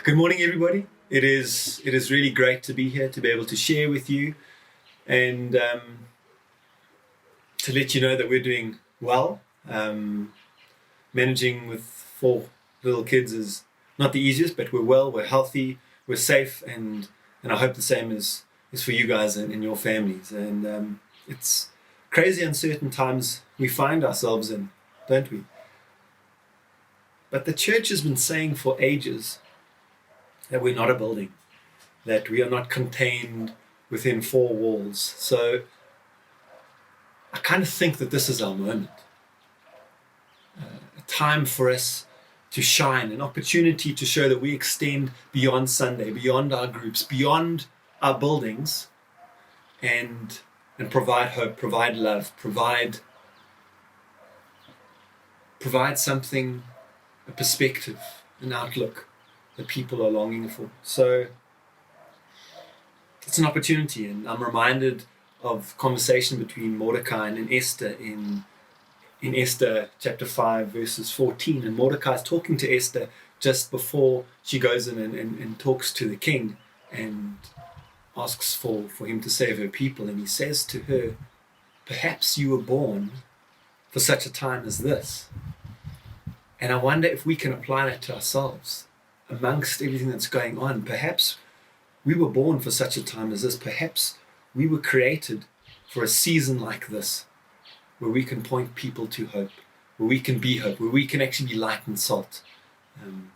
Good morning, everybody. It is really great to be here to be able to share with you and to let you know that we're doing well. Managing with 4 little kids is not the easiest, but we're well, we're healthy, we're safe, and I hope the same is for you guys and your families. And it's crazy uncertain times we find ourselves in, don't we? But the church has been saying for ages that we're not a building, that we are not contained within 4 walls. So I kind of think that this is our moment, a time for us to shine, an opportunity to show that we extend beyond Sunday, beyond our groups, beyond our buildings, and provide hope, provide love, provide something, a perspective, an outlook that people are longing for. So it's an opportunity, and I'm reminded of conversation between Mordecai and Esther in Esther chapter 5 verses 14, and Mordecai is talking to Esther just before she goes in and talks to the king and asks for him to save her people, and he says to her, perhaps you were born for such a time as this. And I wonder if we can apply that to ourselves amongst everything that's going on. Perhaps we were born for such a time as this. Perhaps we were created for a season like this, where we can point people to hope, where we can be hope, where we can actually be light and salt. And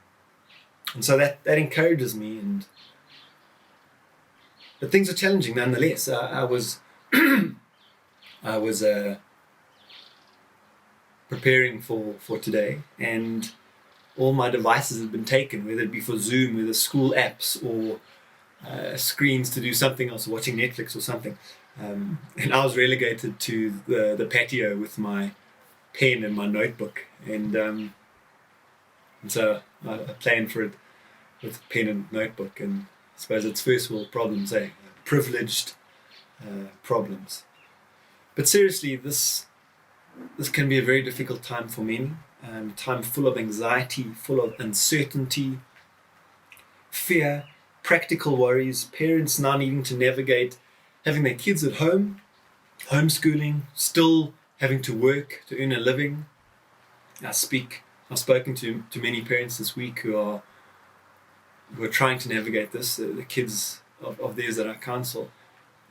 so that encourages me. But things are challenging nonetheless. I was preparing for today, and all my devices have been taken, whether it be for Zoom, whether school apps or screens to do something else, watching Netflix or something. And I was relegated to the patio with my pen and my notebook, and so I planned for it with pen and notebook, and I suppose it's first world problems, privileged problems. But seriously, this can be a very difficult time for many, time full of anxiety, full of uncertainty, fear, practical worries, parents now needing to navigate having their kids at home, homeschooling, still having to work to earn a living. I've spoken to many parents this week who are trying to navigate this, the kids of theirs that I counsel,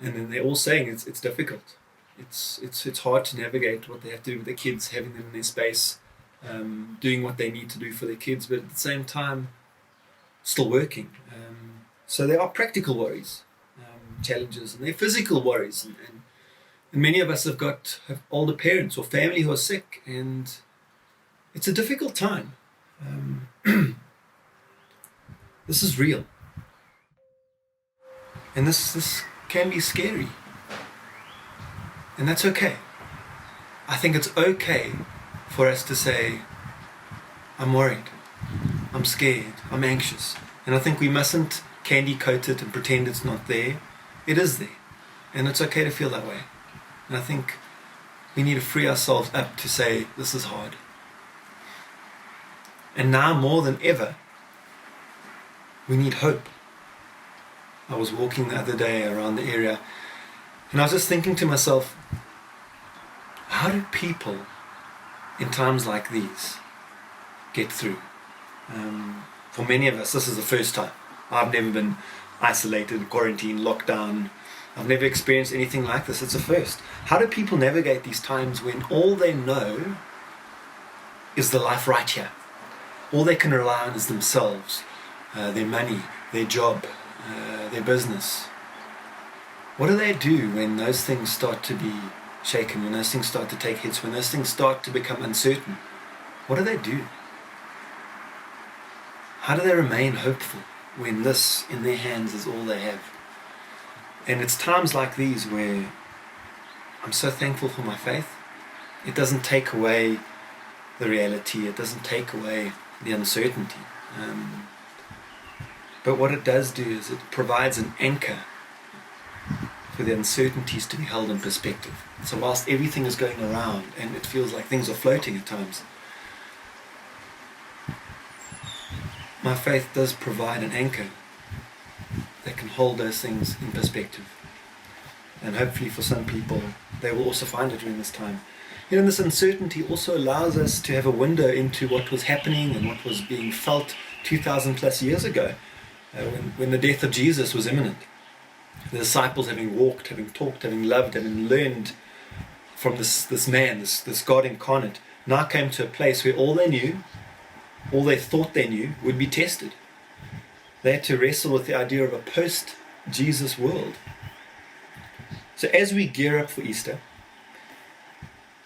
and then they're all saying it's difficult. It's hard to navigate what they have to do with their kids, having them in their space, doing what they need to do for their kids, but at the same time still working. So there are practical worries, challenges, and there are physical worries, and many of us have older parents or family who are sick, and it's a difficult time. This is real, and this can be scary. And that's okay. I think it's okay for us to say, I'm worried, I'm scared, I'm anxious. And I think we mustn't candy coat it and pretend it's not there. It is there. And it's okay to feel that way. And I think we need to free ourselves up to say, this is hard. And now more than ever, we need hope. I was walking the other day around the area, and I was just thinking to myself, how do people in times like these get through? For many of us, this is the first time. I've never been isolated, quarantined, locked down. I've never experienced anything like this. It's a first. How do people navigate these times when all they know is the life right here? All they can rely on is themselves, their money, their job, their business. What do they do when those things start to be shaken, when those things start to take hits, when those things start to become uncertain? What do they do? How do they remain hopeful when this in their hands is all they have? And it's times like these where I'm so thankful for my faith. It doesn't take away the reality, it doesn't take away the uncertainty. But what it does do is it provides an anchor for the uncertainties to be held in perspective. So whilst everything is going around and it feels like things are floating at times, my faith does provide an anchor that can hold those things in perspective. And hopefully for some people, they will also find it during this time. This uncertainty also allows us to have a window into what was happening and what was being felt 2,000 plus years ago, when the death of Jesus was imminent. The disciples, having walked, having talked, having loved, having learned from this man, this God incarnate, now came to a place where all they knew, all they thought they knew, would be tested. They had to wrestle with the idea of a post-Jesus world. So as we gear up for Easter,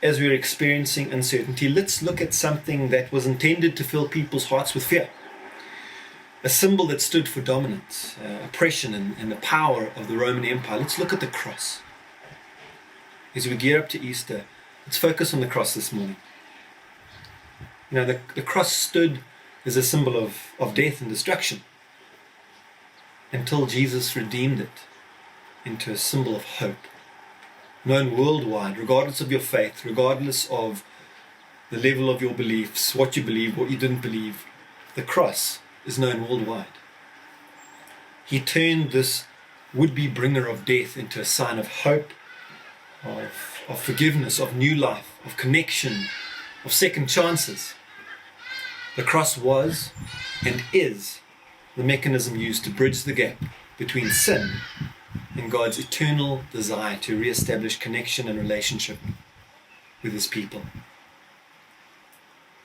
as we're experiencing uncertainty, let's look at something that was intended to fill people's hearts with fear. A symbol that stood for dominance, oppression, and the power of the Roman Empire. Let's look at the cross. As we gear up to Easter, let's focus on the cross this morning. The cross stood as a symbol of death and destruction until Jesus redeemed it into a symbol of hope, known worldwide, regardless of your faith, regardless of the level of your beliefs, what you believe, what you didn't believe. The cross is known worldwide. He turned this would-be bringer of death into a sign of hope, of forgiveness, of new life, of connection, of second chances. The cross was and is the mechanism used to bridge the gap between sin and God's eternal desire to re-establish connection and relationship with his people.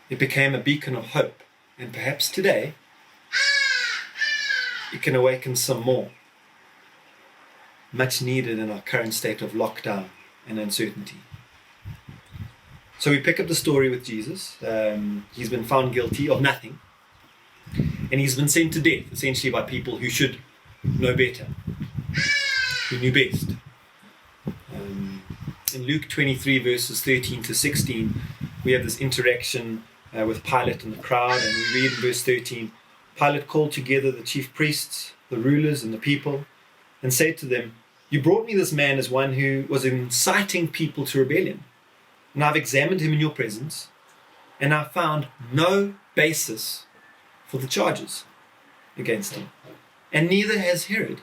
It became a beacon of hope, and perhaps today it can awaken some more, much needed in our current state of lockdown and uncertainty. So we pick up the story with Jesus. He's been found guilty of nothing, and he's been sent to death, essentially by people who should know better, who knew best. In Luke 23 verses 13 to 16, we have this interaction with Pilate and the crowd, and we read in verse 13, Pilate called together the chief priests, the rulers, and the people, and said to them, "You brought me this man as one who was inciting people to rebellion. And I've examined him in your presence, and I've found no basis for the charges against him. And neither has Herod."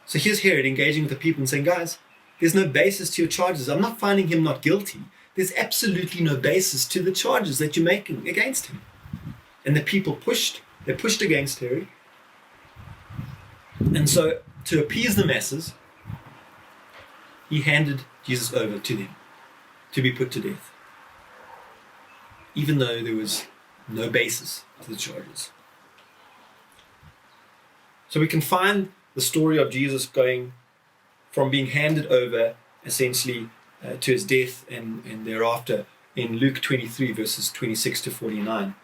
So here's Herod engaging with the people and saying, guys, there's no basis to your charges. I'm not finding him not guilty. There's absolutely no basis to the charges that you're making against him. And the people pushed against Herod. And so to appease the masses, he handed Jesus over to them to be put to death, even though there was no basis to the charges. So we can find the story of Jesus going from being handed over essentially to his death and thereafter in Luke 23 verses 26 to 49.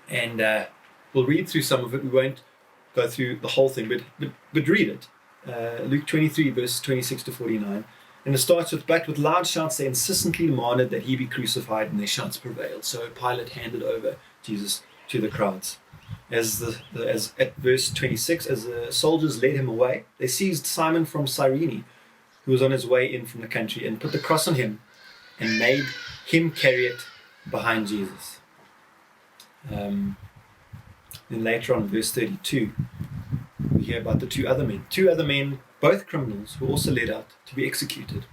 And we'll read through some of it. We won't go through the whole thing, but read it. Luke 23 verses 26 to 49. And it starts with, "But with loud shouts they insistently demanded that he be crucified, and their shouts prevailed. So Pilate handed over Jesus to the crowds. As at verse 26, as the soldiers led him away, they seized Simon from Cyrene, who was on his way in from the country, and put the cross on him and made him carry it behind Jesus." Then later on, verse 32, we hear about the two other men. Two other men, both criminals, were also led out to be executed.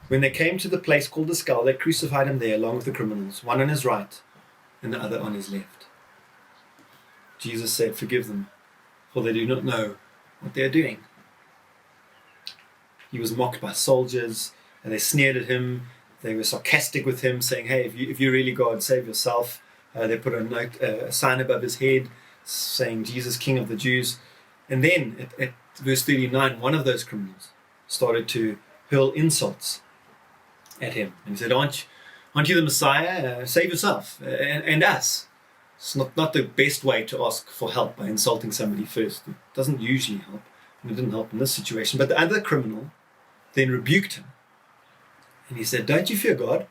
When they came to the place called the Skull, they crucified him there along with the criminals, one on his right and the other on his left. Jesus said, "Forgive them, for they do not know what they are doing." He was mocked by soldiers, and they sneered at him. They were sarcastic with him, saying, "Hey, if you're really God, save yourself." They put a sign above his head saying, "Jesus, King of the Jews." And then at verse 39, one of those criminals started to hurl insults at him and said, aren't you the Messiah? Save yourself and us." It's not the best way to ask for help by insulting somebody first. It doesn't usually help, and it didn't help in this situation. But the other criminal then rebuked him, and he said, "Don't you fear God?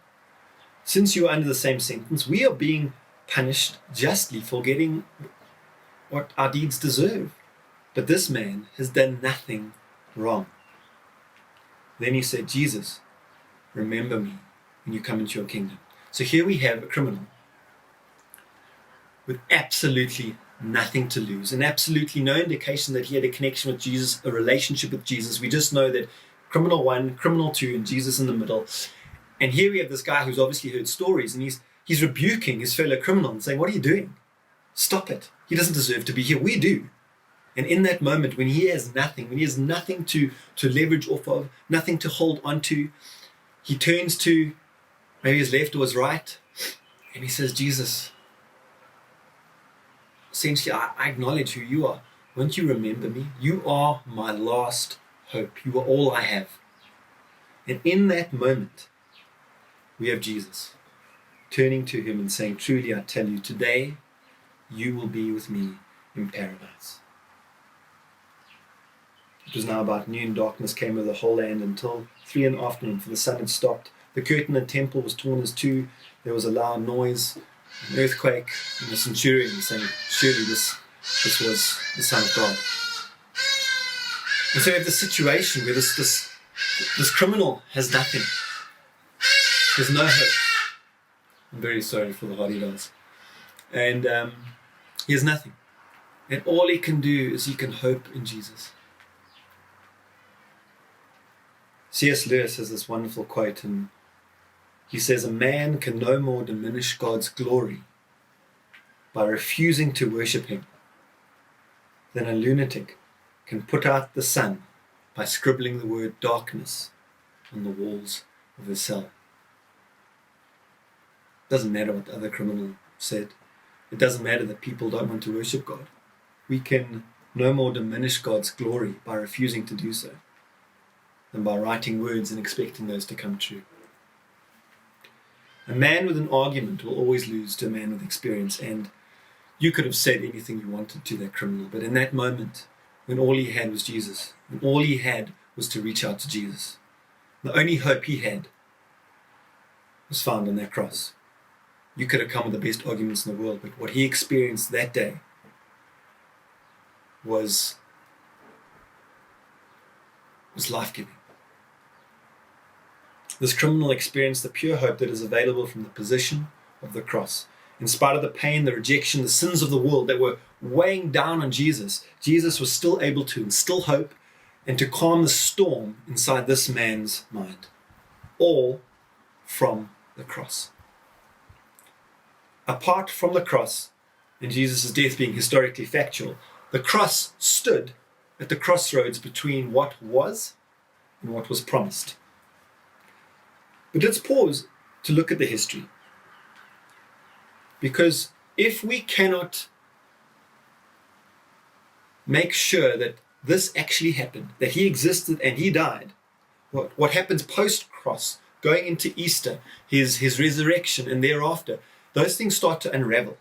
Since you are under the same sentence, we are being punished justly for getting what our deeds deserve. But this man has done nothing wrong." Then he said, "Jesus, remember me when you come into your kingdom." So here we have a criminal with absolutely nothing to lose and absolutely no indication that he had a connection with Jesus, a relationship with Jesus. We just know that criminal 1, criminal 2, and Jesus in the middle. And here we have this guy who's obviously heard stories, and he's rebuking his fellow criminal and saying, what are you doing? Stop it. He doesn't deserve to be here. We do. And in that moment, when he has nothing to leverage off of, nothing to hold on to, he turns to maybe his left or his right, and he says, Jesus, essentially, I acknowledge who you are. Won't you remember me? You are my last hope. You are all I have. And in that moment, we have Jesus turning to him and saying, truly, I tell you, today you will be with me in paradise. It was now about noon. Darkness came over the whole land until 3 in the afternoon, for the sun had stopped. The curtain in the temple was torn as two. There was a loud noise, an earthquake, and the centurion saying, surely this was the Son of God. And so we have this situation where this criminal has nothing. There's no hope. I'm very sorry for the hot he does. And he has nothing. And all he can do is he can hope in Jesus. C.S. Lewis has this wonderful quote, and he says, a man can no more diminish God's glory by refusing to worship him than a lunatic can put out the sun by scribbling the word darkness on the walls of his cell. It doesn't matter what the other criminal said. It doesn't matter that people don't want to worship God. We can no more diminish God's glory by refusing to do so than by writing words and expecting those to come true. A man with an argument will always lose to a man with experience, and you could have said anything you wanted to that criminal, but in that moment, when all he had was Jesus, and all he had was to reach out to Jesus, the only hope he had was found on that cross. You could have come with the best arguments in the world, but what he experienced that day was life-giving. This criminal experienced the pure hope that is available from the position of the cross. In spite of the pain, the rejection, the sins of the world that were weighing down on Jesus, Jesus was still able to instill hope and to calm the storm inside this man's mind. All from the cross. Apart from the cross, and Jesus' death being historically factual, the cross stood at the crossroads between what was and what was promised. But let's pause to look at the history. Because if we cannot make sure that this actually happened, that he existed and he died, what happens post-cross, going into Easter, his resurrection and thereafter, those things start to unravel.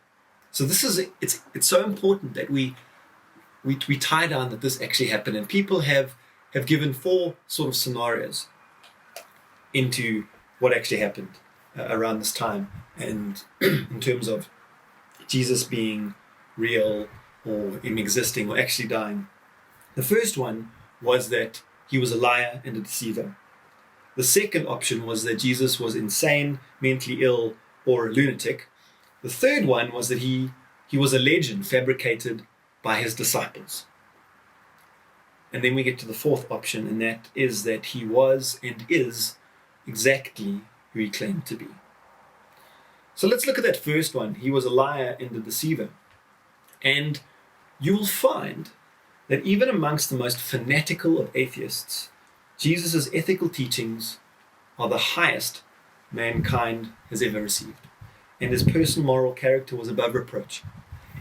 So it's so important that we tie down that this actually happened. And people have given 4 sort of scenarios into what actually happened around this time, and in terms of Jesus being real or him existing or actually dying. The first one was that he was a liar and a deceiver. The second option was that Jesus was insane, mentally ill, or a lunatic. The third one was that he was a legend fabricated by his disciples. And then we get to the fourth option, and that is that he was and is exactly who he claimed to be. So let's look at that first one. He was a liar and a deceiver. And you will find that even amongst the most fanatical of atheists, Jesus' ethical teachings are the highest mankind has ever received. And his personal moral character was above reproach.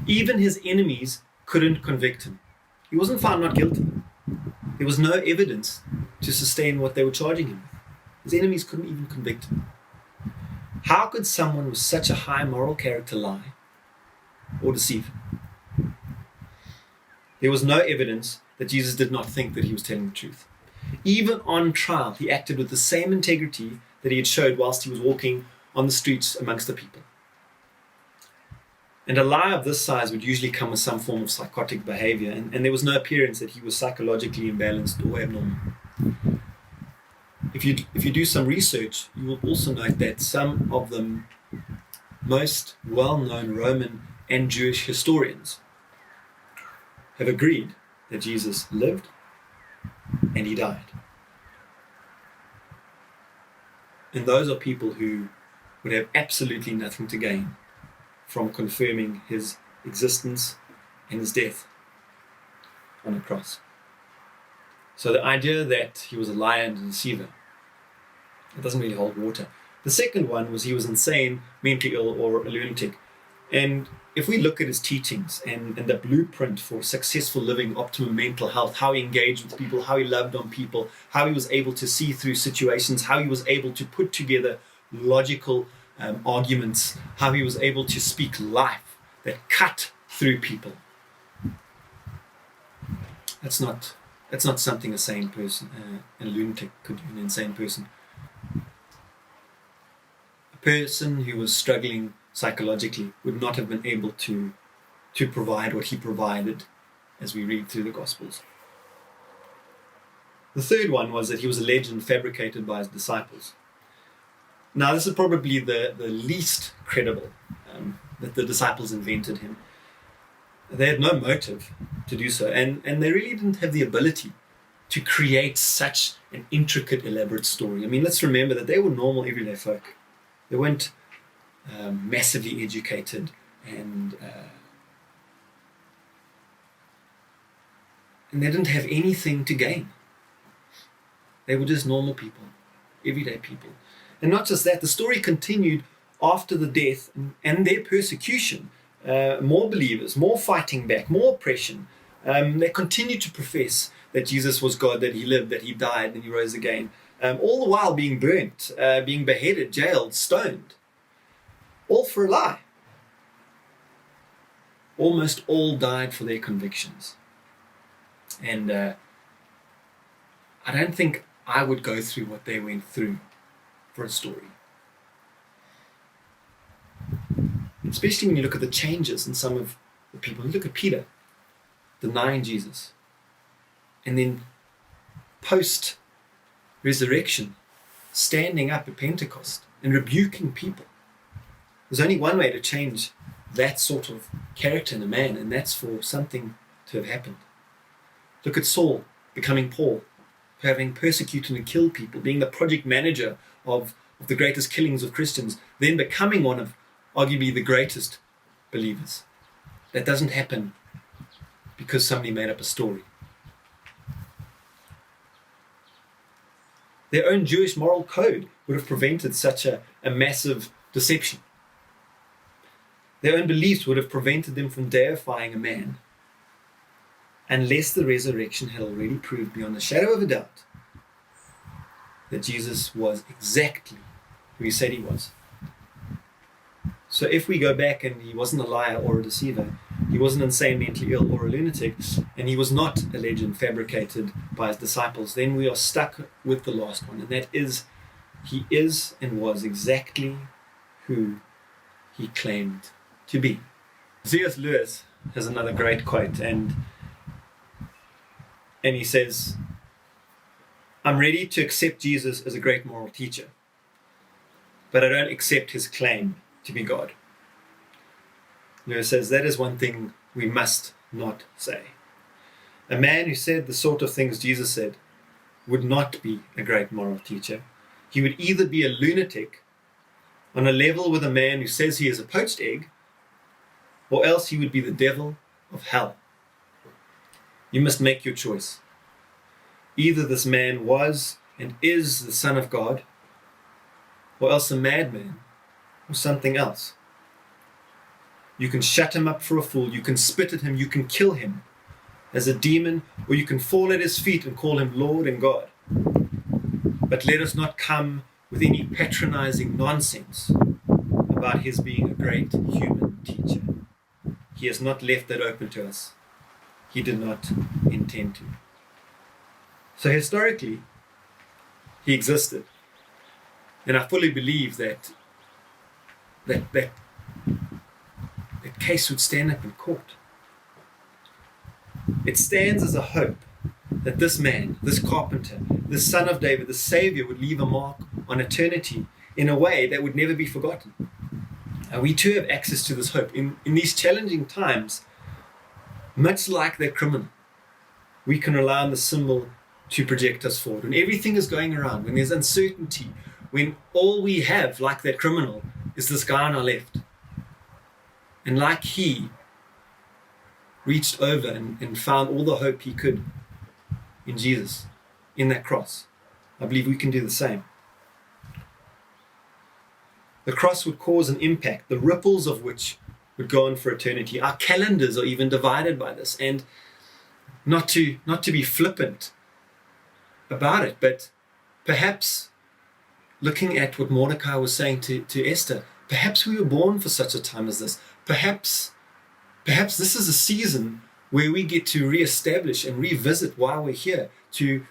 Even his enemies couldn't convict him. He wasn't found not guilty. There was no evidence to sustain what they were charging him with. His enemies couldn't even convict him. How could someone with such a high moral character lie or deceive him? There was no evidence that Jesus did not think that he was telling the truth. Even on trial, he acted with the same integrity that he had showed whilst he was walking on the streets amongst the people. And a lie of this size would usually come with some form of psychotic behavior, and there was no appearance that he was psychologically imbalanced or abnormal. If you do some research, you will also note that some of the most well-known Roman and Jewish historians have agreed that Jesus lived and he died. And those are people who would have absolutely nothing to gain from confirming his existence and his death on the cross. So the idea that he was a liar and a deceiver, it doesn't really hold water. The second one was he was insane, mentally ill, or a lunatic. And if we look at his teachings and the blueprint for successful living, optimum mental health, how he engaged with people, how he loved on people, how he was able to see through situations, how he was able to put together logical arguments, how he was able to speak life that cut through people. That's not something a sane person, a lunatic could do, an insane person. A person who was struggling psychologically would not have been able to provide what he provided as we read through the Gospels. The third one was that he was a legend fabricated by his disciples. Now this is probably the least credible, that the disciples invented him. They had no motive to do so, and they really didn't have the ability to create such an intricate, elaborate story. I mean, let's remember that they were normal, everyday folk. They weren't massively educated, and they didn't have anything to gain. They were just normal people, everyday people. And not just that, the story continued after the death and their persecution. More believers, more fighting back, more oppression. They continued to profess that Jesus was God, that he lived, that he died, and he rose again. All the while being burnt, being beheaded, jailed, stoned. All for a lie. Almost all died for their convictions. And I don't think I would go through what they went through for a story. Especially when you look at the changes in some of the people. You look at Peter denying Jesus, and then post-resurrection standing up at Pentecost and rebuking people. There's only one way to change that sort of character in a man, and that's for something to have happened. Look at Saul becoming Paul, having persecuted and killed people, being the project manager of the greatest killings of Christians, then becoming one of arguably the greatest believers. That doesn't happen because somebody made up a story. Their own Jewish moral code would have prevented such a massive deception. Their own beliefs would have prevented them from deifying a man, unless the resurrection had already proved beyond a shadow of a doubt that Jesus was exactly who he said he was. So if we go back and he wasn't a liar or a deceiver, he wasn't insane, mentally ill, or a lunatic, and he was not a legend fabricated by his disciples, then we are stuck with the last one, and that is, he is and was exactly who he claimed to be. C.S. Lewis has another great quote, and he says, "I'm ready to accept Jesus as a great moral teacher, but I don't accept his claim to be God." Lewis says that is one thing we must not say. A man who said the sort of things Jesus said would not be a great moral teacher. He would either be a lunatic on a level with a man who says he is a poached egg, or else he would be the devil of hell. You must make your choice. Either this man was and is the Son of God, or else a madman, or something else. You can shut him up for a fool, you can spit at him, you can kill him as a demon, or you can fall at his feet and call him Lord and God. But let us not come with any patronizing nonsense about his being a great human teacher. He has not left that open to us. He did not intend to. So historically, he existed. And I fully believe that case would stand up in court. It stands as a hope that this man, this carpenter, this son of David, the Savior would leave a mark on eternity in a way that would never be forgotten. we too have access to this hope. In these challenging times, much like that criminal, we can rely on the symbol to project us forward. When everything is going around, when there's uncertainty, when all we have, like that criminal, is this guy on our left. And like he reached over and found all the hope he could in Jesus, in that cross, I believe we can do the same. The cross would cause an impact, the ripples of which would go on for eternity. Our calendars are even divided by this. And not to be flippant about it, but perhaps looking at what Mordecai was saying to Esther, perhaps we were born for such a time as this. Perhaps this is a season where we get to reestablish and revisit why we're here, to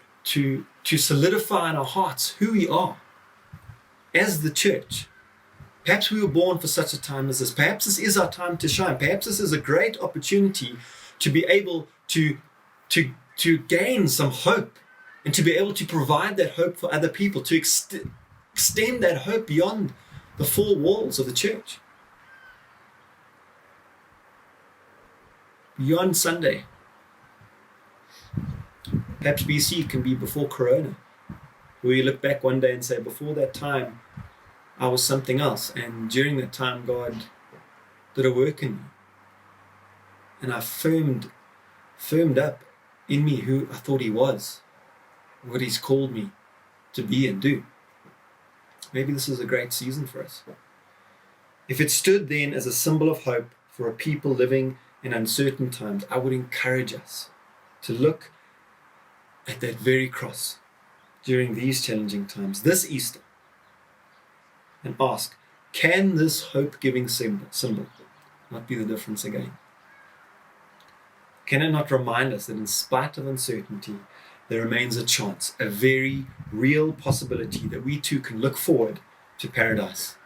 solidify in our hearts who we are as the church. Perhaps we were born for such a time as this. Perhaps this is our time to shine. Perhaps this is a great opportunity to be able to gain some hope and to be able to provide that hope for other people, to extend that hope beyond the four walls of the church. Beyond Sunday. Perhaps BC can be before Corona, where you look back one day and say, before that time, I was something else. And during that time, God did a work in me. And I firmed up in me who I thought he was, what he's called me to be and do. Maybe this is a great season for us. If it stood then as a symbol of hope for a people living in uncertain times, I would encourage us to look at that very cross during these challenging times, this Easter, and ask, can this hope-giving symbol not be the difference again? Can it not remind us that in spite of uncertainty, there remains a chance, a very real possibility that we too can look forward to paradise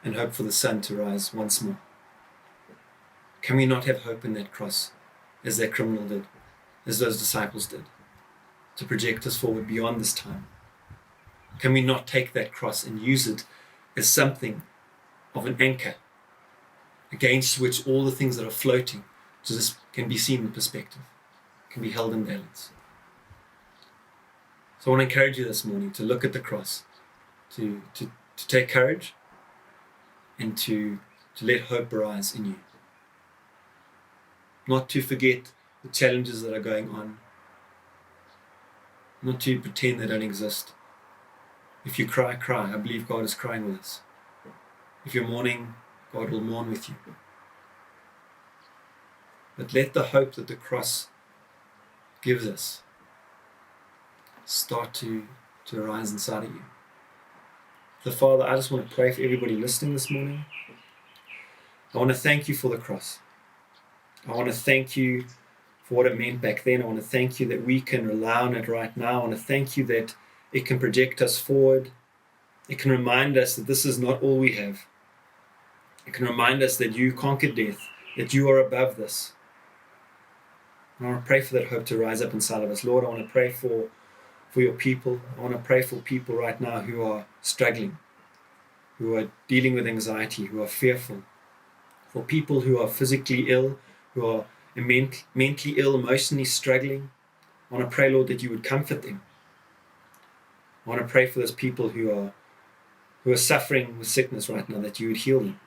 and hope for the sun to rise once more? Can we not have hope in that cross as that criminal did, as those disciples did, to project us forward beyond this time? Can we not take that cross and use it as something of an anchor against which all the things that are floating just can be seen in perspective, can be held in balance? So I want to encourage you this morning to look at the cross, to take courage, and to let hope arise in you. Not to forget the challenges that are going on, not to pretend they don't exist. If you cry, cry. I believe God is crying with us. If you're mourning, God will mourn with you. But let the hope that the cross gives us start to arise inside of you. So Father, I just want to pray for everybody listening this morning. I want to thank you for the cross. I want to thank you for what it meant back then. I want to thank you that we can rely on it right now. I want to thank you that it can project us forward. It can remind us that this is not all we have. It can remind us that you conquered death, that you are above this. And I want to pray for that hope to rise up inside of us. Lord, I want to pray for your people. I want to pray for people right now who are struggling, who are dealing with anxiety, who are fearful. For people who are physically ill, who are mentally ill, emotionally struggling. I want to pray, Lord, that you would comfort them. I want to pray for those people who are suffering with sickness right now, that you would heal them,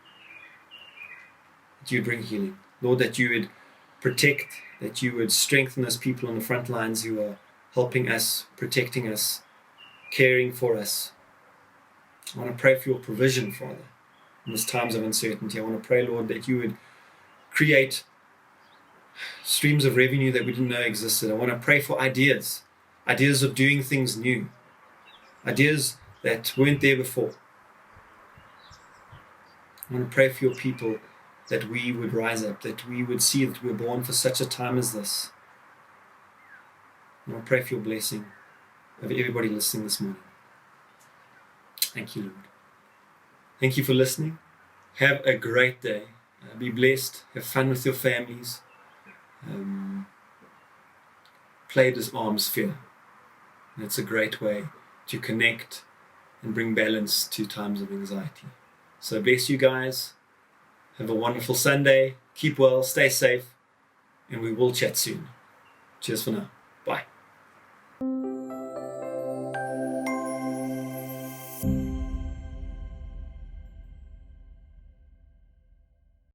that you would bring healing. Lord, that you would protect, that you would strengthen those people on the front lines who are helping us, protecting us, caring for us. I want to pray for your provision, Father, in these times of uncertainty. I want to pray, Lord, that you would create streams of revenue that we didn't know existed. I want to pray for ideas of doing things new, ideas that weren't there before. I want to pray for your people, that we would rise up, that we would see that we're born for such a time as this. I want to pray for your blessing over everybody listening this morning. Thank you, Lord. Thank you for listening. Have a great day. Be blessed. Have fun with your families. Play this arms sphere. And it's a great way to connect and bring balance to times of anxiety. So bless you guys. Have a wonderful Sunday. Keep well, stay safe, and we will chat soon. Cheers for now. Bye.